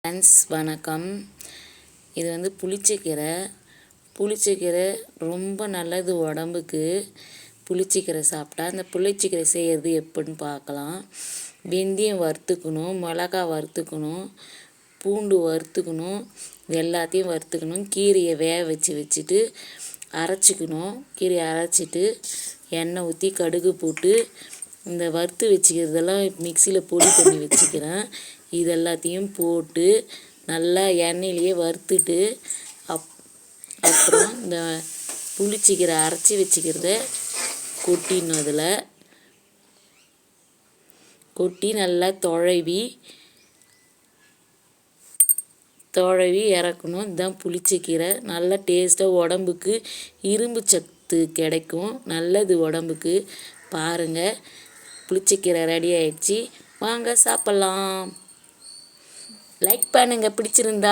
Friends வணக்கம். இது வந்து புளிச்சக்கீரை ரொம்ப நல்லது உடம்புக்கு. புளிச்சக்கீரை சாப்பிட்டா அந்த புளிச்சக்கீரை செய்கிறது எப்படின்னு பார்க்கலாம். வெந்தயம் வறுத்துக்கணும், மிளகா வறுத்துக்கணும், பூண்டு வறுத்துக்கணும், எல்லாத்தையும் வறுத்துக்கணும். கீரையை வேக வச்சுட்டு அரைச்சிக்கணும். கீரையை அரைச்சிட்டு எண்ணெய் ஊற்றி கடுகு போட்டு இந்த வறுத்து வச்சுக்கிறதெல்லாம் மிக்சியில் பொடி பண்ணி வச்சுக்கிறேன். இது எல்லாத்தையும் போட்டு நல்லா எண்ணெயிலேயே வறுத்துட்டு அப்புறம் இந்த புளிச்சக்கீரை அரைச்சி வச்சுக்கிறத கொட்டிடணும். அதில் கொட்டி நல்லா தொழவி இறக்கணும். இதுதான் புளிச்சக்கீரை. நல்லா டேஸ்ட்டாக உடம்புக்கு இரும்பு சத்து கிடைக்கும். நல்லது உடம்புக்கு. பாருங்கள், புளிச்சக்கீரை ரெடி ஆயிடுச்சு. வாங்க சாப்பிட்லாம். லைக் பண்ணுங்கள் பிடிச்சிருந்தா.